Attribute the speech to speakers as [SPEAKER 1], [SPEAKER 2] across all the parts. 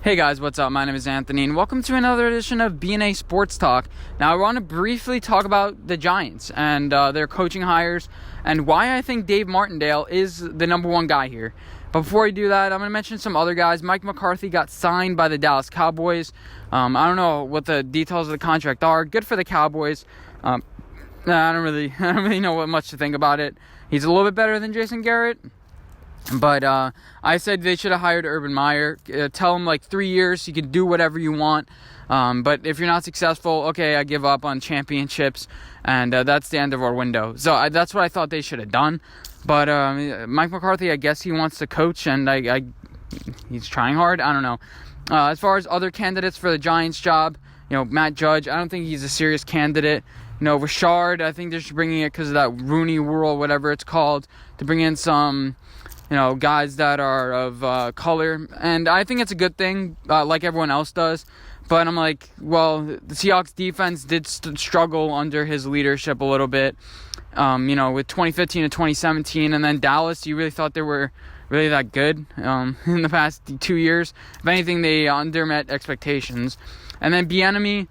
[SPEAKER 1] Hey guys, what's up? My name is Anthony, and welcome to another edition of B&A Sports Talk. Now, I want to briefly talk about the Giants and their coaching hires and why I think Dave Martindale is the number one guy here. But before I do that, I'm going to mention some other guys. Mike McCarthy got signed by the Dallas Cowboys. I don't know what the details of the contract are. Good for the Cowboys. I don't really know what much to think about it. He's a little bit better than Jason Garrett. But I said they should have hired Urban Meyer. Tell him 3 years, you can do whatever you want. But if you're not successful, okay, I give up on championships. And that's the end of our window. So that's what I thought they should have done. But Mike McCarthy, I guess he wants to coach, and he's trying hard. I don't know. As far as other candidates for the Giants job, Matt Judge, I don't think he's a serious candidate. Richard, I think they're just bringing it because of that Rhule, whatever it's called, to bring in some guys that are of color. And I think it's a good thing, like everyone else does. But I'm like, well, the Seahawks defense did struggle under his leadership a little bit, with 2015 to 2017. And then Dallas, you really thought they were really that good in the past 2 years. If anything, they undermet expectations. And then Bieniemy,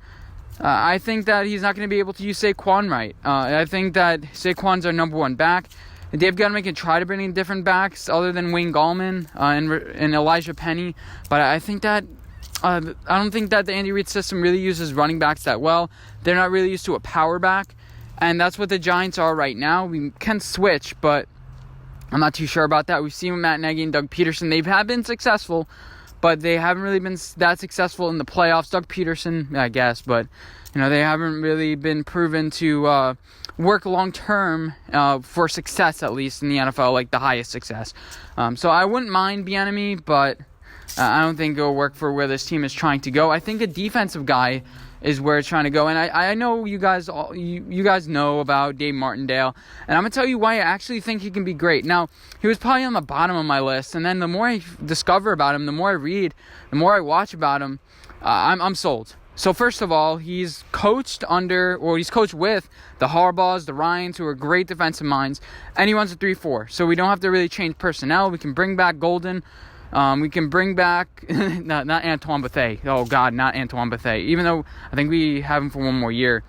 [SPEAKER 1] I think that he's not going to be able to use Saquon right. I think that Saquon's our number one back. Dave Gettleman can try to bring in different backs other than Wayne Gallman and Elijah Penny. But I think that I don't think that the Andy Reid system really uses running backs that well. They're not really used to a power back. And that's what the Giants are right now. We can switch, but I'm not too sure about that. We've seen Matt Nagy and Doug Peterson. They have been successful, but they haven't really been that successful in the playoffs. Doug Peterson, I guess, but they haven't really been proven to work long-term for success, at least in the NFL, like the highest success. So I wouldn't mind Bieniemy, but I don't think it'll work for where this team is trying to go. I think a defensive guy is where it's trying to go. And I know you guys know about Dave Martindale, and I'm going to tell you why I actually think he can be great. Now, he was probably on the bottom of my list, and then the more I discover about him, the more I read, the more I watch about him, I'm sold. So first of all, he's coached with the Harbaughs, the Ryans, who are great defensive minds, and he runs a 3-4. So we don't have to really change personnel. We can bring back Golden. We can bring back not Antoine Bethea. Oh God, not Antoine Bethea. Even though I think we have him for one more year,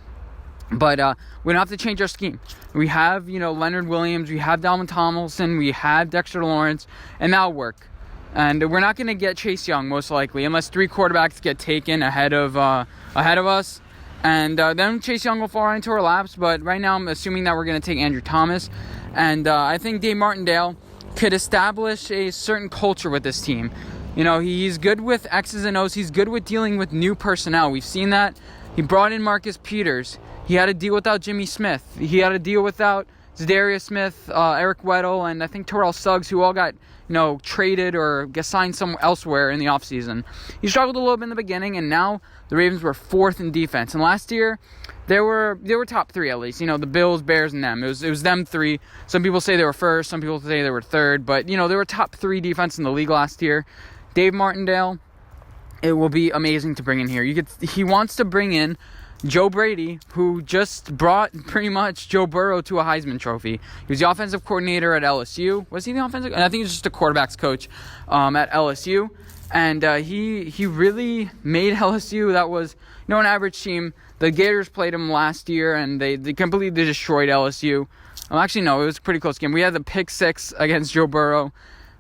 [SPEAKER 1] but we don't have to change our scheme. We have Leonard Williams, we have Dalvin Tomlinson, we have Dexter Lawrence, and that'll work. And we're not going to get Chase Young most likely, unless 3 quarterbacks get taken ahead of us. And then Chase Young will fall into our laps. But right now I'm assuming that we're going to take Andrew Thomas. And I think Dave Martindale could establish a certain culture with this team. He's good with X's and O's. He's good with dealing with new personnel. We've seen that. He brought in Marcus Peters. He had to deal without Jimmy Smith. He had to deal without Zadarius Smith, Eric Weddle, and I think Terrell Suggs, who all got traded or signed somewhere elsewhere in the offseason. He struggled a little bit in the beginning, and now the Ravens were 4th in defense. And last year, they were top 3 at least. The Bills, Bears, and them. It was them 3. Some people say they were first. Some people say they were 3rd. But, they were top 3 defense in the league last year. Dave Martindale, it will be amazing to bring in here. He wants to bring in Joe Brady, who just brought pretty much Joe Burrow to a Heisman Trophy. He was the offensive coordinator at LSU. Was he the offensive? And I think he was just a quarterback's coach at LSU. And he really made LSU. That was an average team. The Gators played him last year, and they completely destroyed LSU. Actually, no, it was a pretty close game. We had the pick 6 against Joe Burrow.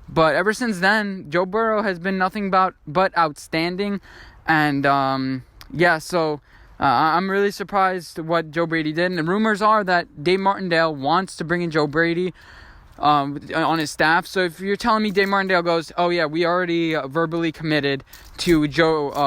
[SPEAKER 1] But ever since then, Joe Burrow has been nothing but outstanding. And, so I'm really surprised what Joe Brady did. And the rumors are that Dave Martindale wants to bring in Joe Brady on his staff. So if you're telling me Dave Martindale goes, oh yeah, we already verbally committed to Joe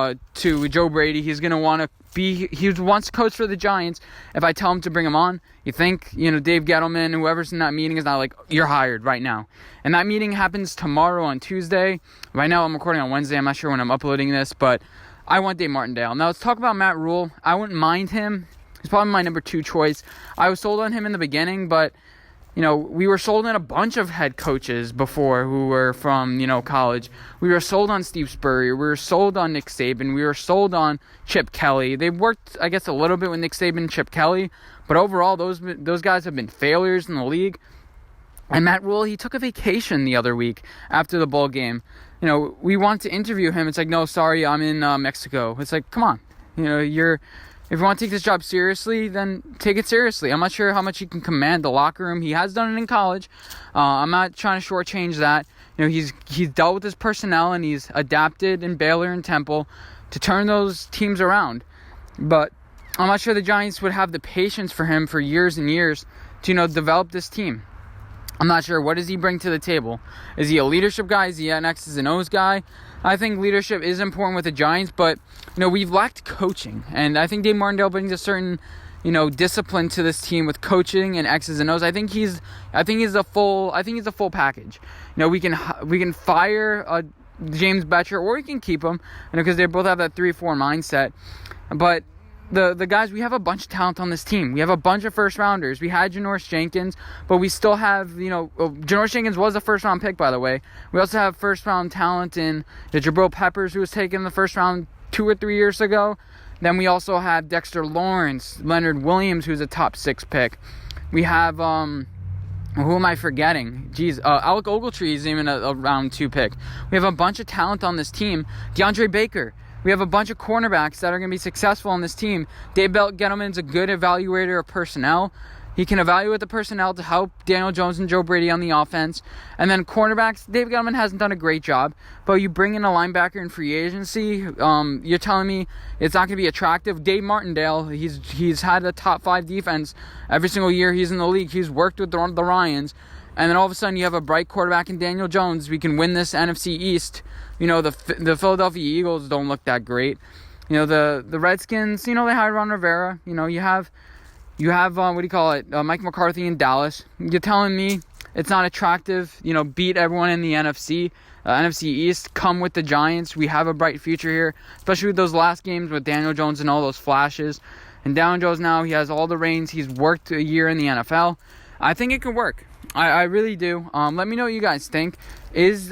[SPEAKER 1] Brady. He's gonna he wants to coach for the Giants. If I tell him to bring him on, you think Dave Gettleman, whoever's in that meeting, is not like, you're hired right now. And that meeting happens tomorrow on Tuesday. Right now I'm recording on Wednesday. I'm not sure when I'm uploading this, but I want Dave Martindale. Now let's talk about Matt Rhule. I wouldn't mind him. He's probably my number 2 choice. I was sold on him in the beginning, but we were sold on a bunch of head coaches before who were from, college. We were sold on Steve Spurrier. We were sold on Nick Saban. We were sold on Chip Kelly. They worked, I guess, a little bit with Nick Saban and Chip Kelly, but overall, those guys have been failures in the league. And Matt Rhule, he took a vacation the other week after the bowl game. we want to interview him. It's like, no, sorry, I'm in Mexico. It's like, come on. If you want to take this job seriously, then take it seriously. I'm not sure how much he can command the locker room. He has done it in college. I'm not trying to shortchange that. He's dealt with his personnel, and he's adapted in Baylor and Temple to turn those teams around. But I'm not sure the Giants would have the patience for him for years and years to, develop this team. I'm not sure. What does he bring to the table? Is he a leadership guy? Is he an X's and O's guy? I think leadership is important with the Giants, but, we've lacked coaching. And I think Dave Martindale brings a certain, discipline to this team with coaching and X's and O's. I think he's a full package. We can fire James Betcher, or we can keep him, because they both have that 3-4 mindset. But the guys, we have a bunch of talent on this team. We have a bunch of first rounders. We had Janoris Jenkins, but we still have, Janoris Jenkins was a first round pick, by the way. We also have first round talent in Jabril Peppers, who was taken in the first round 2 or 3 years ago. Then we also have Dexter Lawrence, Leonard Williams, who's a top 6 pick. We have, who am I forgetting? Alec Ogletree is even a round 2 pick. We have a bunch of talent on this team. DeAndre Baker. We have a bunch of cornerbacks that are going to be successful on this team. Dave Gettleman's a good evaluator of personnel. He can evaluate the personnel to help Daniel Jones and Joe Brady on the offense. And then cornerbacks, Dave Gettleman hasn't done a great job. But you bring in a linebacker in free agency, you're telling me it's not going to be attractive. Dave Martindale, he's had a top 5 defense every single year he's in the league. He's worked with the Ryans. And then all of a sudden you have a bright quarterback in Daniel Jones. We can win this NFC East. The Philadelphia Eagles don't look that great. The Redskins, they hired Ron Rivera. You have Mike McCarthy in Dallas. You're telling me it's not attractive, beat everyone in the NFC East, come with the Giants. We have a bright future here, especially with those last games with Daniel Jones and all those flashes. And Daniel Jones now, he has all the reins. He's worked a year in the NFL. I think it can work. I really do. Let me know what you guys think. Is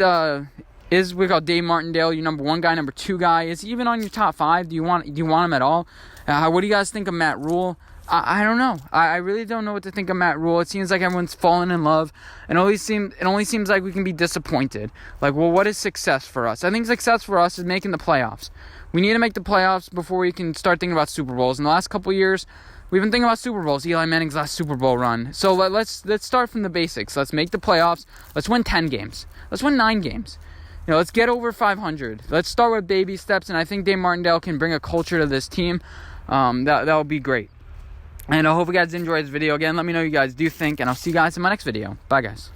[SPEAKER 1] we got Dave Martindale your number 1 guy, number 2 guy? Is he even on your top 5? Do you want him at all? What do you guys think of Matt Rhule? I don't know. I really don't know what to think of Matt Rhule. It seems like everyone's fallen in love, and it only seems like we can be disappointed. Like, well, what is success for us? I think success for us is making the playoffs. We need to make the playoffs before we can start thinking about Super Bowls. In the last couple of years, we've been thinking about Super Bowls. Eli Manning's last Super Bowl run. So let's start from the basics. Let's make the playoffs. Let's win 10 games. Let's win 9 games. Let's get over 500. Let's start with baby steps, and I think Dave Martindale can bring a culture to this team. That will be great. And I hope you guys enjoyed this video. Again, let me know what you guys do think, and I'll see you guys in my next video. Bye, guys.